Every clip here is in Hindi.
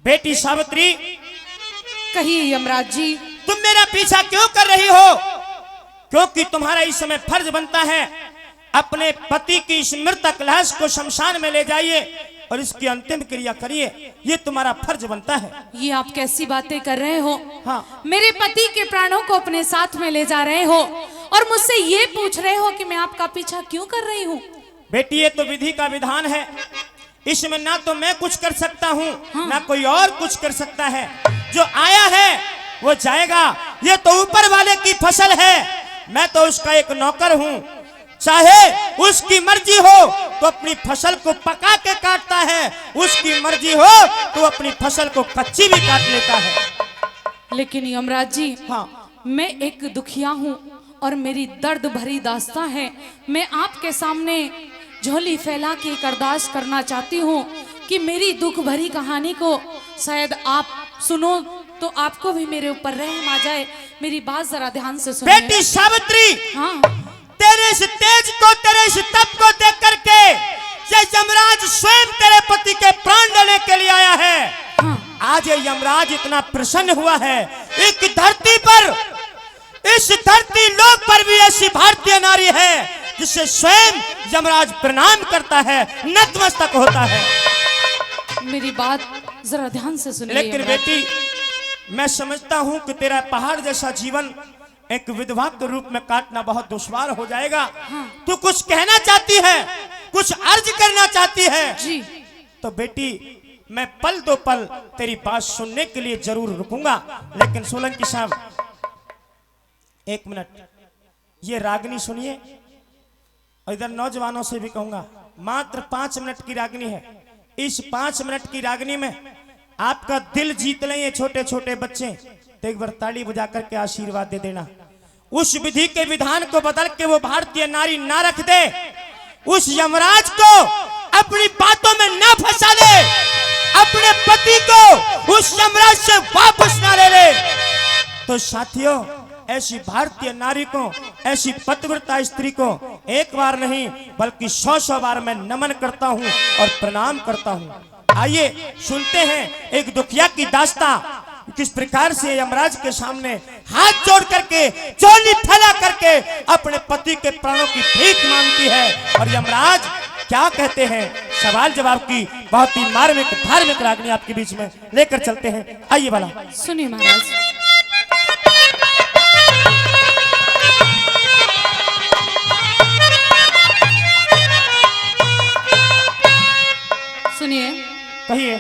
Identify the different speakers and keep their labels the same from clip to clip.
Speaker 1: बेटी सावित्री,
Speaker 2: कहिए यमराज जी।
Speaker 1: तुम मेरा पीछा क्यों कर रही हो? क्योंकि तुम्हारा इस समय फर्ज बनता है अपने पति की इस मृतक लाश को शमशान में ले जाइए और इसकी अंतिम क्रिया करिए। ये तुम्हारा फर्ज बनता है।
Speaker 2: ये आप कैसी बातें कर रहे हो?
Speaker 1: हाँ।
Speaker 2: मेरे पति के प्राणों को अपने साथ में ले जा रहे हो और मुझसे ये पूछ रहे हो कि मैं आपका पीछा क्यों कर रही हूँ?
Speaker 1: बेटी, ये तो विधि का विधान है। इसमें ना तो मैं कुछ कर सकता हूँ, ना कोई और कुछ कर सकता है। जो आया है वो जाएगा। ये तो ऊपर वाले की फसल है। मैं तो उसका एक नौकर हूँ। चाहे उसकी मर्जी हो तो अपनी फसल को पका के काटता है, उसकी मर्जी हो तो अपनी फसल को कच्ची भी काट लेता है।
Speaker 2: लेकिन यमराज जी,
Speaker 1: हाँ,
Speaker 2: मैं एक दुखिया हूँ और मेरी दर्द भरी दास्तां है। मैं आपके सामने झोली फैला के एक अरदास करना चाहती हूँ कि मेरी दुख भरी कहानी को शायद आप सुनो तो आपको भी मेरे ऊपर रहम आ जाए। मेरी बात जरा ध्यान से सुनिए।
Speaker 1: बेटी सावित्री,
Speaker 2: हाँ,
Speaker 1: तेरे इस तेज को, तेरे इस तप को देख करके ये यमराज स्वयं तेरे पति के प्राण लेने के लिए आया है।
Speaker 2: हाँ।
Speaker 1: आज ये यमराज इतना प्रसन्न हुआ है। एक धरती पर, इस धरती लोक पर भी ऐसी भारतीय नारी है जिसे स्वयं यमराज प्रणाम करता है, नतमस्तक होता है।
Speaker 2: मेरी बात जरा ध्यान से सुनिए।
Speaker 1: लेकिन बेटी, मैं समझता हूं कि तेरा पहाड़ जैसा जीवन एक विधवा के रूप में काटना बहुत दुश्वार हो जाएगा।
Speaker 2: हाँ।
Speaker 1: तू कुछ कहना चाहती है, कुछ अर्ज करना चाहती है
Speaker 2: जी।
Speaker 1: तो बेटी, मैं पल दो पल तेरी बात सुनने के लिए जरूर रुकूंगा। लेकिन सोलंकी साहब, एक मिनट, ये रागनी सुनिए और इधर नौजवानों से भी कहूंगा, मात्र 5 मिनट की रागनी है। इस 5 मिनट की रागनी में आपका दिल जीत लें ये छोटे छोटे बच्चे, तो एक बार ताली बजा करके आशीर्वाद दे देना। उस विधि के विधान को बदल के वो भारतीय नारी ना रख दे, उस यमराज को अपनी बातों में ना फंसा ले, अपने पति को उस यमराज से वापस ना ले ले। तो साथियों, ऐसी भारतीय नारी को, ऐसी पतिव्रता स्त्री को एक बार नहीं बल्कि 100 बार मैं नमन करता हूं और प्रणाम करता हूं। आइए सुनते हैं एक दुखिया की दास्तां, किस प्रकार से यमराज के सामने हाथ जोड़ करके, झोली फैला करके अपने पति के प्राणों की भीख मांगती है और यमराज क्या कहते हैं। सवाल जवाब की बहुत ही मार्मिक धार्मिक रागनी आपके बीच में लेकर चलते हैं। आइए वाला
Speaker 2: सुनिए महाराज। सुनिए।
Speaker 1: कहिए।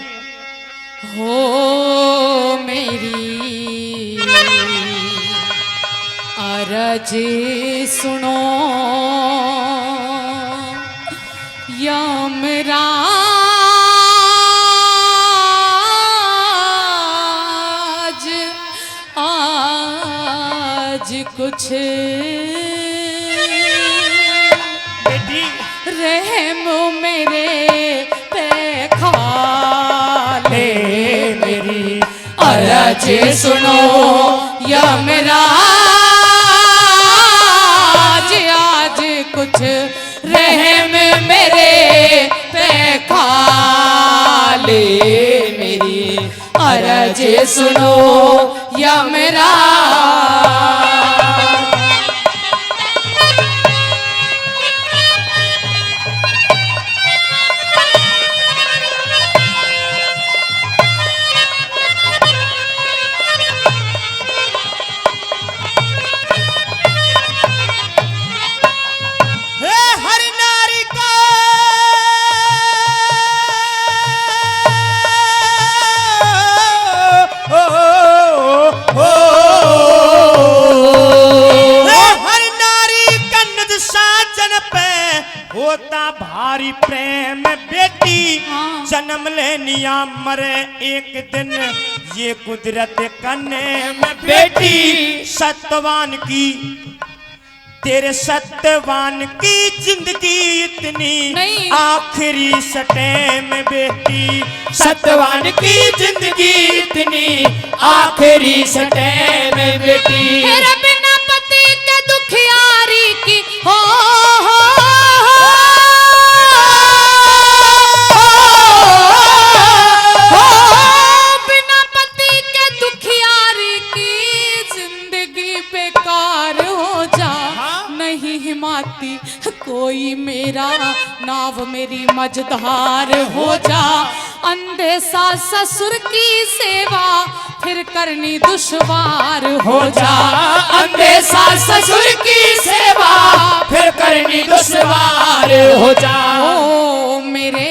Speaker 2: हो मेरी अरज सुनो यमराज, आज कुछ
Speaker 1: बेटी,
Speaker 2: रहम मेरे पे खा ले। मेरी अरज सुनो यमराज, आज कुछ रहम मेरे पे खा ले। मेरी अरज सुनो यमराज।
Speaker 1: होता भारी प्रेम बेटी, जन्म लेनिया मरे एक दिन, ये कुदरत का नेम बेटी। सत्यवान की, तेरे सत्यवान की जिंदगी इतनी आखिरी सटेम बेटी। सत्यवान की जिंदगी इतनी आखिरी सटेम बेटी।
Speaker 2: तेरे बिना पति के दुखियारी की हो मेरी मझधार हो जा। अंधे सास ससुर की सेवा फिर करनी दुश्वार हो जा।
Speaker 3: अंधे सास ससुर की सेवा फिर करनी दुश्वार हो जा।
Speaker 2: ओ मेरे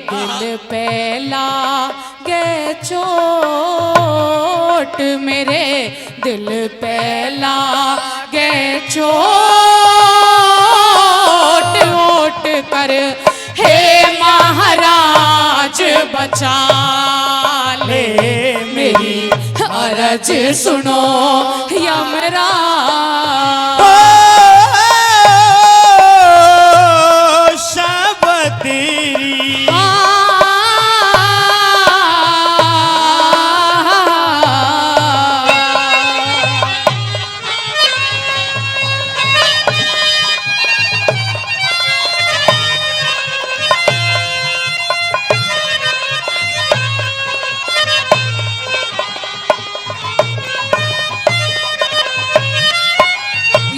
Speaker 2: दिल पे लागे चोट, मेरे दिल पे लागे चोट, ओट कर हे महाराज बचा ले मेरी अरज सुनो यमराज।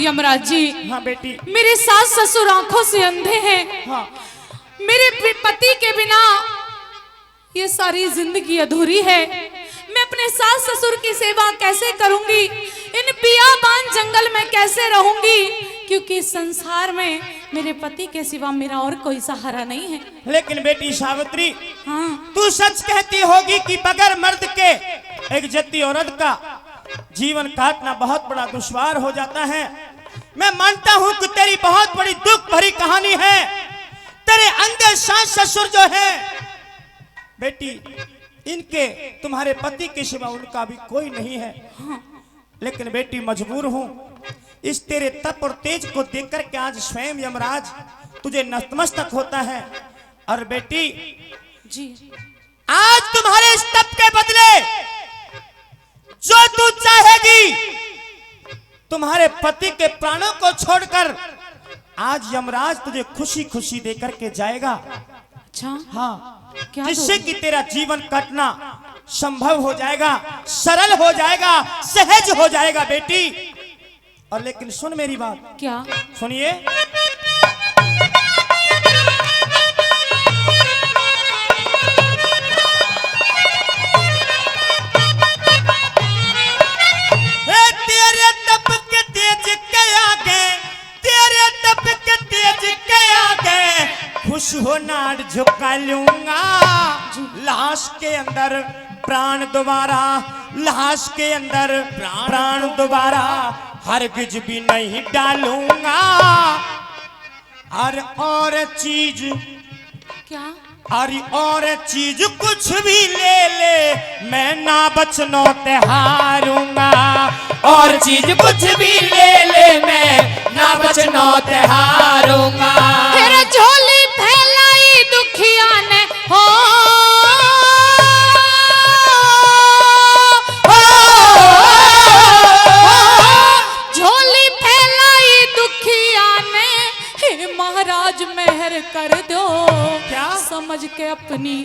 Speaker 2: यमराज जी,
Speaker 1: हाँ बेटी।
Speaker 2: मेरे सास ससुर आंखों से अंधे हैं।
Speaker 1: हाँ
Speaker 2: मेरे पति के बिना ये सारी जिंदगी अधूरी है। मैं अपने सास ससुर की सेवा कैसे करूंगी? इन बियाबान जंगल में कैसे रहूंगी? क्योंकि संसार में मेरे पति के सिवा मेरा और कोई सहारा नहीं है।
Speaker 1: लेकिन बेटी सावित्री,
Speaker 2: हाँ,
Speaker 1: तू सच कहती होगी कि बगैर मर्द के एक जत्ती औरत का जीवन काटना बहुत बड़ा दुश्वार हो जाता है। मैं मानता हूं कि तेरी बहुत बड़ी दुख भरी कहानी है। तेरे अंदर सास ससुर जो है बेटी, इनके तुम्हारे पति के सिवा उनका भी कोई नहीं है। लेकिन बेटी मजबूर हूं इस तेरे तप और तेज को देख कर के आज स्वयं यमराज तुझे नतमस्तक होता है। और बेटी
Speaker 2: जी,
Speaker 1: आज तुम्हारे इस तप के बदले जो तू चाहेगी, तुम्हारे पति के प्राणों को छोड़कर आज यमराज तुझे खुशी खुशी देकर के जाएगा।
Speaker 2: अच्छा,
Speaker 1: हाँ,
Speaker 2: क्या
Speaker 1: जिससे
Speaker 2: दो?
Speaker 1: कि तेरा जीवन कटना संभव हो जाएगा, सरल हो जाएगा, सहज हो जाएगा बेटी। और लेकिन सुन मेरी बात,
Speaker 2: क्या?
Speaker 1: सुनिए। तेरे तप के तेज के आगे, तेरे तप के तेज के आगे खुश हो नाड़ झुका लूंगा। लाश के अंदर प्राण दोबारा, लाश के अंदर प्राण दोबारा हरगिज भी नहीं डालूंगा। और चीज
Speaker 2: क्या?
Speaker 1: अरे और चीज कुछ भी ले ले, मैं ना बचनो ते हारूंगा।
Speaker 3: और चीज कुछ भी ले ले, मैं ना बचनो ते हारूंगा।
Speaker 2: फिर झोली फैलाई दुखिया ने हो, झोली फैलाई दुखिया ने, हे महाराज मेहर कर दो।
Speaker 1: क्या?
Speaker 2: समझ के अपनी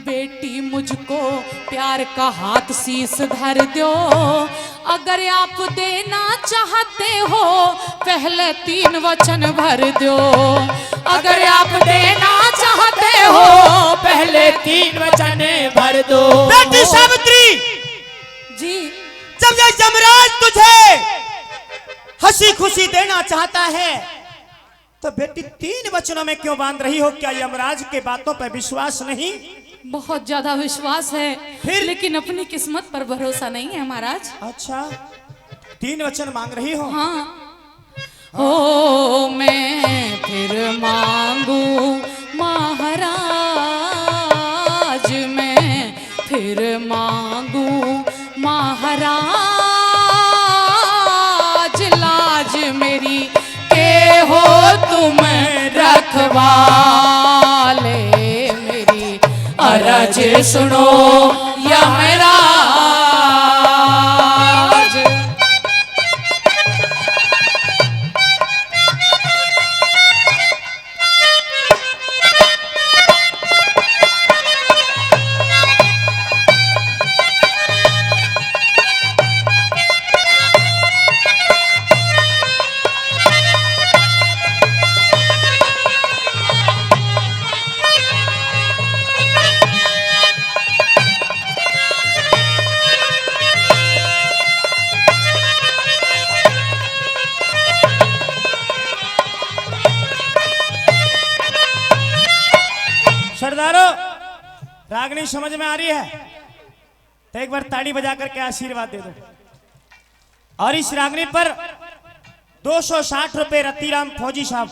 Speaker 2: बेटी मुझको प्यार का हाथ शीस धर दो। अगर आप देना चाहते हो पहले 3 वचन भर दो। अगर आप देना चाहते हो
Speaker 3: पहले 3 वचन भर दो।
Speaker 1: बेटी सावित्री,
Speaker 2: जी,
Speaker 1: जब ये यमराज तुझे हंसी खुशी देना चाहता है तो बेटी 3 वचनों में क्यों बांध रही हो? क्या यमराज के बातों पर विश्वास नहीं?
Speaker 2: बहुत ज्यादा विश्वास है,
Speaker 1: फिर?
Speaker 2: लेकिन अपनी किस्मत पर भरोसा नहीं है महाराज।
Speaker 1: अच्छा, 3 वचन मांग रही हो?
Speaker 2: हाँ, हो मैं फिर मांगू महाराज, मैं फिर मांगू महाराज। लाज मेरी के हो तुम रखवाले, मेरी अरज सुनो यमराज।
Speaker 1: रागनी समझ में आ रही है तो एक बार ताड़ी बजा करके आशीर्वाद दे दो। और इस रागनी पर 260 रुपए रतिराम फौजी साहब,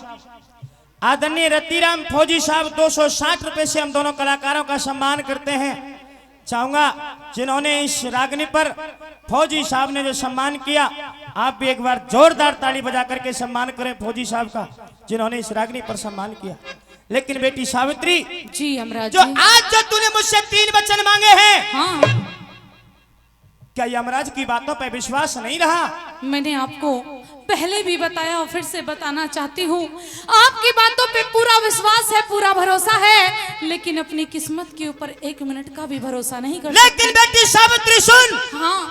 Speaker 1: आदरणीय रतिराम फौजी साहब 260 रुपए से हम दोनों कलाकारों का सम्मान करते हैं। चाहूंगा जिन्होंने इस रागनी पर फौजी साहब ने जो सम्मान किया, आप भी एक बार जोरदार ताली बजा करके सम्मान करें फौजी साहब का जिन्होंने इस रागनी पर सम्मान किया। लेकिन बेटी सावित्री
Speaker 2: जी यमराज
Speaker 1: जो
Speaker 2: जी।
Speaker 1: आज जो तूने मुझसे 3 वचन मांगे हैं,
Speaker 2: हाँ,
Speaker 1: क्या यमराज की बातों पर विश्वास नहीं रहा?
Speaker 2: मैंने आपको पहले भी बताया और फिर से बताना चाहती हूँ, आपकी बातों पे पूरा विश्वास है, पूरा भरोसा है, लेकिन अपनी किस्मत के ऊपर 1 मिनट का भी भरोसा नहीं कर
Speaker 1: लेकिन बेटी सावित्री सुन,
Speaker 2: हाँ,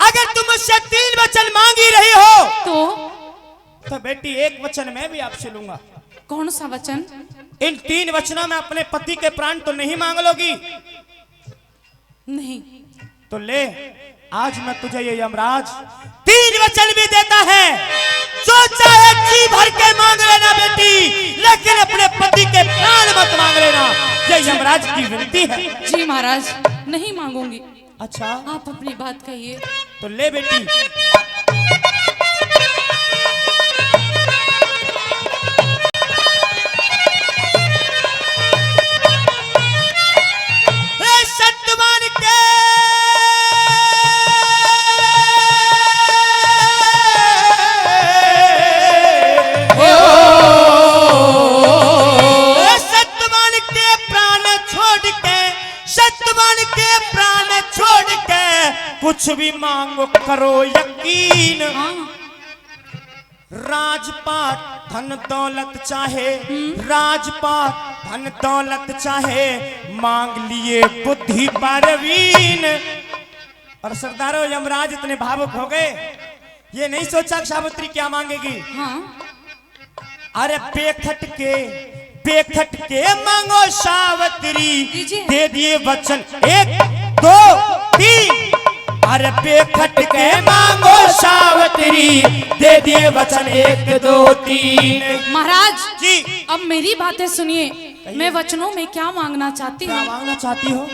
Speaker 1: अगर तुम मुझसे 3 वचन मांगी रही हो
Speaker 2: तो
Speaker 1: बेटी एक वचन मैं भी आपसे लूंगा।
Speaker 2: कौन सा वचन?
Speaker 1: इन 3 वचनों में अपने पति के प्राण तो नहीं मांग लोगी?
Speaker 2: नहीं।
Speaker 1: तो ले, आज मैं तुझे ये यमराज 3 वचन भी देता है, जो चाहे जी भर के मांग लेना बेटी, लेकिन अपने पति के प्राण मत मांग लेना, ये यमराज की विनती है।
Speaker 2: जी महाराज, नहीं मांगूंगी।
Speaker 1: अच्छा,
Speaker 2: आप अपनी बात कहिए।
Speaker 1: तो ले बेटी। सत्यवान के कुछ भी मांगो करो यकीन, राजपाट धन दौलत चाहे, राजपाट धन दौलत चाहे, मांग लिए बुद्धि परवीन। और सरदारों यमराज इतने भावुक हो गए, ये नहीं सोचा सावित्री क्या मांगेगी।
Speaker 2: हाँ,
Speaker 1: अरे बेखट के मांगो सावित्री, दे दिए वचन 1 2 3। अरे बेखट के मांगो सावित्री, दे दिए वचन 1 2 3।
Speaker 2: महाराज
Speaker 1: जी,
Speaker 2: अब मेरी बातें सुनिए, मैं वचनों में क्या मांगना चाहती
Speaker 1: क्या
Speaker 2: हूँ।
Speaker 1: मांगना चाहती हो?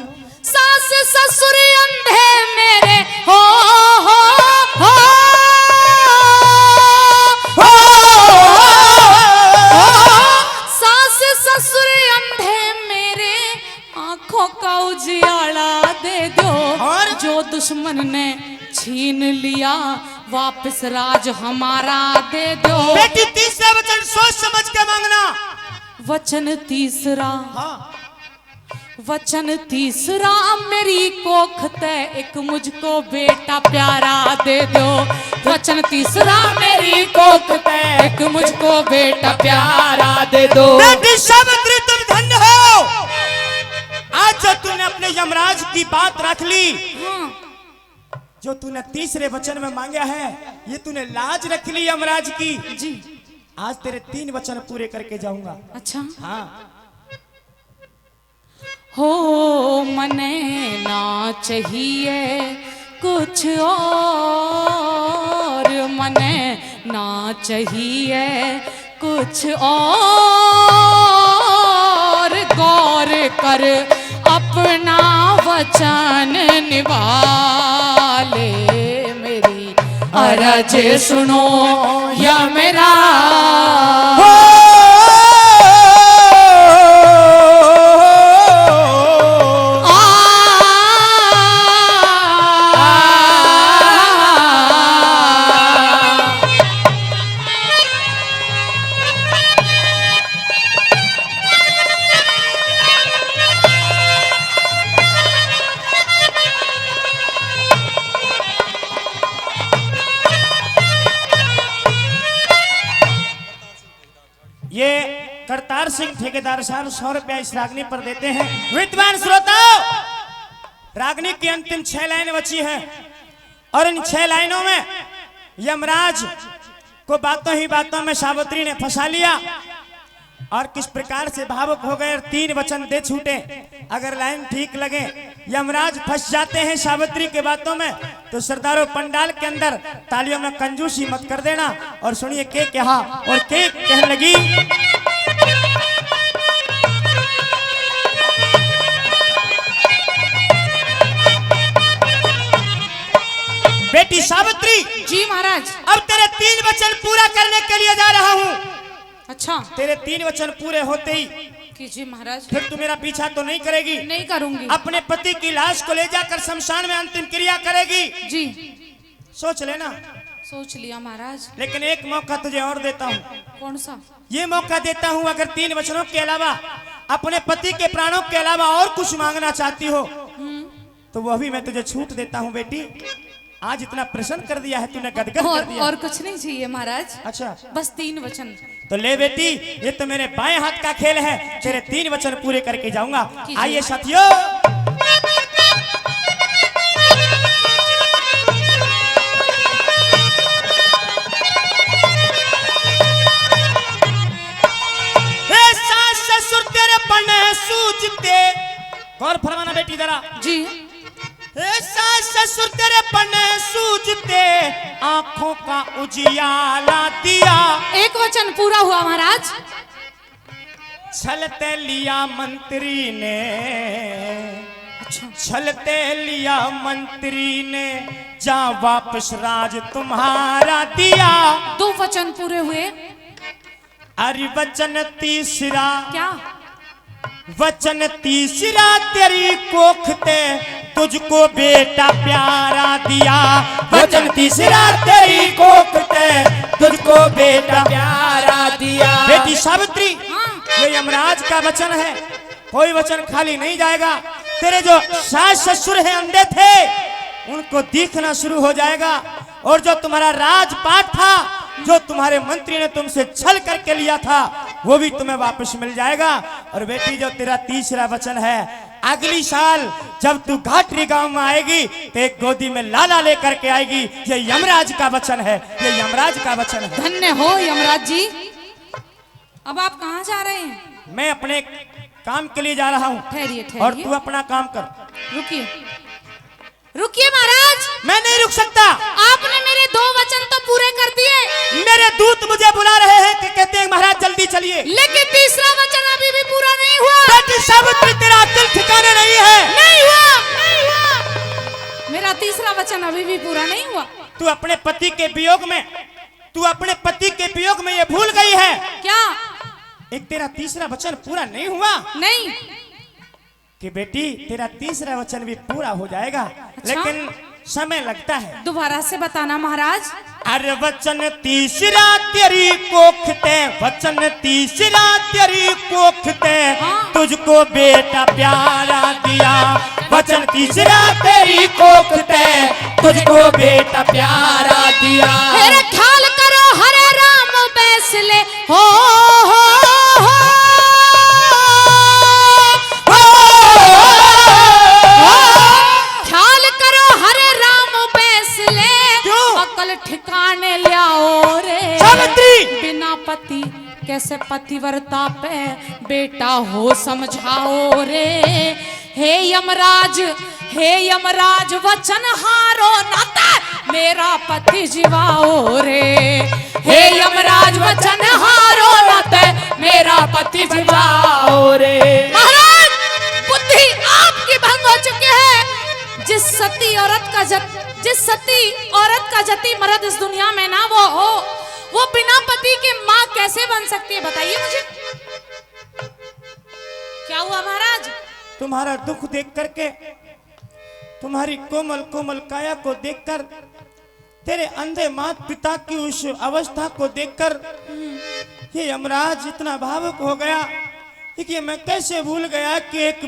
Speaker 2: सास ससुर अंधे मेरे हो, हो, हो, हो, सास ससुर अंधे मेरे, आंखों का उजियाला दे दो,
Speaker 1: और
Speaker 2: जो दुश्मन ने छीन लिया वापस राज हमारा दे दो।
Speaker 1: बेटी तीसरा वचन सोच समझ के मांगना।
Speaker 2: वचन तीसरा,
Speaker 1: हाँ,
Speaker 2: वचन तीसरा मेरी कोख ते एक मुझको बेटा प्यारा दे दो। वचन तीसरा मेरी कोख ते एक मुझको बेटा प्यारा दे दो।
Speaker 1: बेटी सावित्री तुम धन्य हो, आज जो तूने अपने यमराज की बात रख ली।
Speaker 2: हाँ,
Speaker 1: जो तूने तीसरे वचन में मांगा है, ये तूने लाज रख ली यमराज की।
Speaker 2: जी,
Speaker 1: आज तेरे 3 वचन पूरे करके जाऊंगा।
Speaker 2: अच्छा।
Speaker 1: हाँ,
Speaker 2: हो मने ना चाहिए कुछ और, मने ना चाहिए कुछ और, गौर कर अपना वचन निभा ले मेरी अरज सुनो या मेरा।
Speaker 1: ये करतार सिंह ठेकेदार साहब 100 रुपया इस रागनी पर देते हैं। विद्वान श्रोताओ, रागनी की अंतिम 6 लाइन बची है और इन 6 लाइनों में यमराज को बातों ही बातों में सावित्री ने फंसा लिया और किस प्रकार से भावुक हो गए और 3 वचन दे छूटे। अगर लाइन ठीक लगे, यमराज फंस जाते हैं सावित्री के बातों में, तो सरदारों पंडाल के अंदर तालियों में कंजूसी मत कर देना। और सुनिए के कहा और के कहने लगी। बेटी सावित्री,
Speaker 2: जी महाराज।
Speaker 1: अब तेरे 3 वचन पूरा करने के लिए जा रहा हूँ।
Speaker 2: अच्छा,
Speaker 1: तेरे 3 वचन पूरे होते ही
Speaker 2: कीजिए महाराज।
Speaker 1: फिर तू मेरा पीछा तो नहीं करेगी?
Speaker 2: नहीं करूंगी।
Speaker 1: अपने पति की लाश को ले जाकर शमशान में अंतिम क्रिया करेगी?
Speaker 2: जी,
Speaker 1: सोच लेना।
Speaker 2: सोच लिया महाराज।
Speaker 1: लेकिन एक मौका तुझे और देता हूँ।
Speaker 2: कौन सा?
Speaker 1: ये मौका देता हूँ, अगर 3 वचनों के अलावा अपने पति के प्राणों के अलावा और कुछ मांगना चाहती हो तो वह भी मैं तुझे छूट देता हूँ। बेटी, आज इतना प्रसन्न कर दिया है तूने, गदगद कर दिया।
Speaker 2: और कुछ नहीं चाहिए महाराज।
Speaker 1: अच्छा,
Speaker 2: बस 3 वचन।
Speaker 1: तो ले बेटी, ये तो मेरे बाएं हाथ का खेल है। तेरे 3 वचन पूरे करके जाऊंगा। आइए साथियों, ससुर तेरे पने सूझते। गौर फरमाना बेटी जरा
Speaker 2: जी।
Speaker 1: सास ससुर तेरे पने सूझते, आंखों का उजियाला दिया।
Speaker 2: एक वचन पूरा हुआ महाराज।
Speaker 1: छलते लिया मंत्री ने,
Speaker 2: अच्छा,
Speaker 1: छलते लिया मंत्री ने, जा वापस राज तुम्हारा दिया।
Speaker 2: 2 वचन पूरे हुए।
Speaker 1: अरे वचन तीसरा,
Speaker 2: क्या?
Speaker 1: वचन तीसरा तेरी कोखते, तुझको बेटा प्यारा दिया। वचन तीसरा तेरी कोखते, तुझको बेटा
Speaker 3: प्यारा दिया।
Speaker 1: बेटी सावित्री,
Speaker 2: हाँ।
Speaker 1: ये यमराज का वचन है, कोई वचन खाली नहीं जाएगा। तेरे जो सास ससुर हैं अंधे थे, उनको दिखना शुरू हो जाएगा। और जो तुम्हारा राजपाट था, जो तुम्हारे मंत्री ने तुमसे छल करके लिया था, वो भी तुम्हें वापस मिल जाएगा। और बेटी, जो तेरा तीसरा वचन है, अगली साल जब तू घाटरी गांव में आएगी तो एक गोदी में लाला लेकर के आएगी। ये यमराज का वचन है, ये यमराज का वचन है।
Speaker 2: धन्य हो यमराज जी। अब आप कहाँ जा रहे हैं?
Speaker 1: मैं अपने काम के लिए जा रहा हूँ।
Speaker 2: ठहरिए,
Speaker 1: और
Speaker 2: ठहरिए।
Speaker 1: तू अपना काम कर।
Speaker 2: रुकिए, रुकिए महाराज।
Speaker 1: मैं नहीं रुक सकता।
Speaker 2: आपने मेरे 2 वचन तो पूरे कर दिए।
Speaker 1: मेरे दूत मुझे बुला रहे हैं कि कहते हैं महाराज जल्दी चलिए।
Speaker 2: लेकिन तीसरा वचन अभी भी पूरा नहीं हुआ।
Speaker 1: बेटी सावित्री, तेरा अक्ल ठिकाने नहीं है।
Speaker 2: नहीं हुआ, नहीं हुआ। मेरा तीसरा वचन अभी भी पूरा नहीं हुआ।
Speaker 1: तू अपने पति के वियोग में, तू अपने पति के वियोग में ये भूल गई है।
Speaker 2: क्या?
Speaker 1: एक तेरा तीसरा वचन पूरा नहीं हुआ।
Speaker 2: नहीं।
Speaker 1: कि बेटी, तेरा तीसरा वचन भी पूरा हो जाएगा।
Speaker 2: अच्छा?
Speaker 1: लेकिन समय लगता है।
Speaker 2: दोबारा से बताना महाराज।
Speaker 1: अरे वचन तीसरा तेरी कोखते, वचन तीसरा तेरी कोखते,
Speaker 2: हाँ।
Speaker 1: तुझको बेटा प्यारा दिया। वचन तीसरा
Speaker 3: तेरी कोखते, तुझको बेटा प्यारा दिया।
Speaker 2: मेरे ख्याल करो हरे राम बैसले हो, हो, हो, ख्याल करो हरे राम बैसले।
Speaker 1: क्यों?
Speaker 2: अकल ठिकाने लियाओ रे।
Speaker 1: सावित्री!
Speaker 2: बिना पति कैसे पतिव्रता पे बेटा हो समझाओ रे। हे यमराज, हे यमराज, वचन हारो नाता मेरा पति जीवाओ रे।
Speaker 3: हे यमराज, वचन हारो नाते मेरा पति जीवाओ रे।
Speaker 2: महाराज, बुद्धि आपकी भंग हो चुकी है। जिस सती औरत का जति मर्द इस दुनिया में ना वो हो, वो बिना पति के माँ कैसे बन सकती है? बताइए मुझे। क्या हुआ महाराज?
Speaker 1: तुम्हारा दुख देख करके, तुम्हारी कोमल कोमल काया को देखकर, तेरे अंधे माता पिता की उस अवस्था को देखकर ये यमराज इतना भावुक हो गया कि मैं कैसे भूल गया कि एक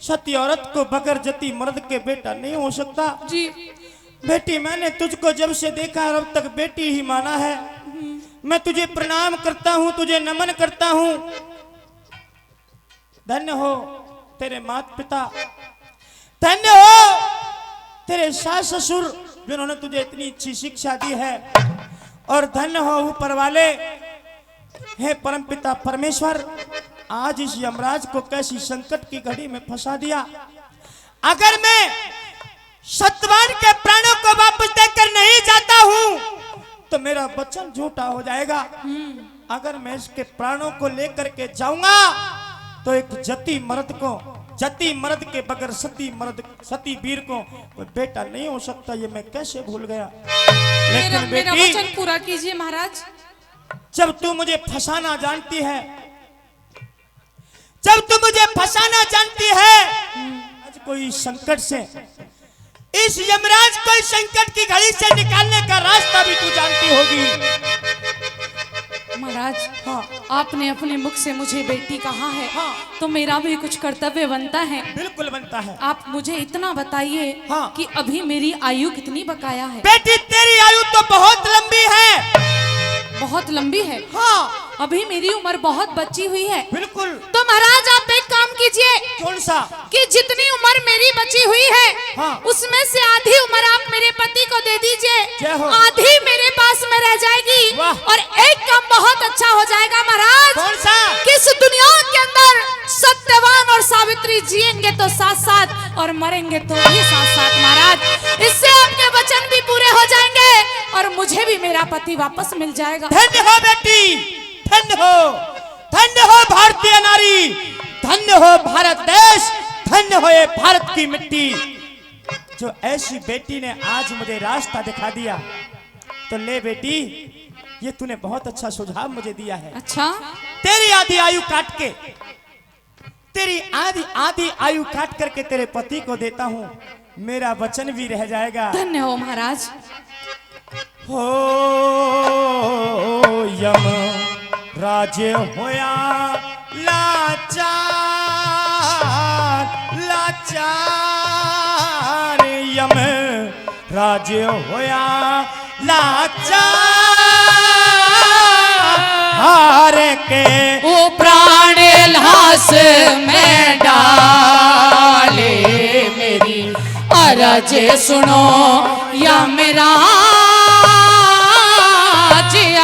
Speaker 1: सती औरत को बगैर जति मर्द के बेटा नहीं हो सकता।
Speaker 2: जी।
Speaker 1: बेटी, मैंने तुझको जब से देखा और अब तक बेटी ही माना है। मैं तुझे प्रणाम करता हूँ, तुझे नमन करता हूँ। धन्य हो तेरे माता पिता, धन्य हो तेरे सास ससुर जिन्होंने तुझे इतनी अच्छी शिक्षा दी है, और धन्य हो ऊपर वाले, हे परमपिता परमेश्वर, आज इस यमराज को कैसी संकट की घड़ी में फंसा दिया। अगर मैं सत्यवान के प्राणों को वापस देकर नहीं जाता हूं तो मेरा वचन झूठा हो जाएगा। अगर मैं इसके प्राणों को लेकर के जाऊंगा तो एक जति मर्द को जति मर्द के बगैर सती वीर को कोई बेटा नहीं हो सकता, ये मैं कैसे भूल गया। लेकिन
Speaker 2: मेरा
Speaker 1: बेटी,
Speaker 2: वचन पूरा कीजिए महाराज।
Speaker 1: जब तू मुझे फंसाना जानती है, जब तू मुझे फंसाना जानती है, आज कोई संकट से, इस यमराज को इस संकट की घड़ी से निकालने का रास्ता भी तू जानती होगी।
Speaker 2: महाराज,
Speaker 1: हाँ,
Speaker 2: आपने अपने मुख से मुझे बेटी कहा है,
Speaker 1: हाँ,
Speaker 2: तो मेरा भी कुछ कर्तव्य बनता है।
Speaker 1: बिल्कुल बनता है।
Speaker 2: आप मुझे इतना बताइए
Speaker 1: हाँ।
Speaker 2: कि अभी मेरी आयु कितनी बकाया है?
Speaker 1: बेटी तेरी आयु तो बहुत लंबी है।
Speaker 2: बहुत लंबी है।
Speaker 1: हाँ,
Speaker 2: अभी मेरी उम्र बहुत बची हुई है।
Speaker 1: बिल्कुल।
Speaker 2: तो महाराज आप एक काम कीजिए
Speaker 1: कौन सा?
Speaker 2: कि जितनी उम्र मेरी बची हुई है,
Speaker 1: हाँ।
Speaker 2: उसमें से आधी उम्र आप मेरे पति को दे दीजिए,
Speaker 1: जय हो।
Speaker 2: आधी मेरे पास में रह जाएगी,
Speaker 1: वाह।
Speaker 2: और एक काम बहुत अच्छा हो जाएगा महाराज।
Speaker 1: कौन सा?
Speaker 2: कि इस दुनिया के अंदर सत्यवान और सावित्री जिएंगे तो साथ साथ और मरेंगे तो भी साथ साथ महाराज। इससे आपके वचन भी पूरे हो जाएंगे और मुझे भी मेरा पति वापस मिल जाएगा।
Speaker 1: धन्य हो बेटी, धन्य हो, धन्य हो भारतीय नारी, धन्य हो भारत देश, धन्य हो ये भारत की मिट्टी, जो ऐसी बेटी ने आज मुझे रास्ता दिखा दिया। तो ले बेटी, ये तूने बहुत अच्छा सुझाव मुझे दिया है।
Speaker 2: अच्छा,
Speaker 1: तेरी आधी आयु काट के, तेरी आधी आयु काट करके तेरे पति को देता हूँ, मेरा वचन भी रह जाएगा।
Speaker 2: धन्य हो महाराज।
Speaker 1: हो यम राजे होया लाचार, लाचार यम राजे होया लाचार, हार के
Speaker 3: वो प्राण लाश में डाले मेरी अरज सुनो या मेरा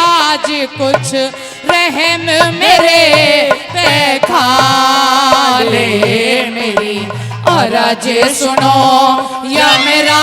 Speaker 3: आज कुछ रहम मेरे पे खा ले मेरी अरज सुनो या मेरा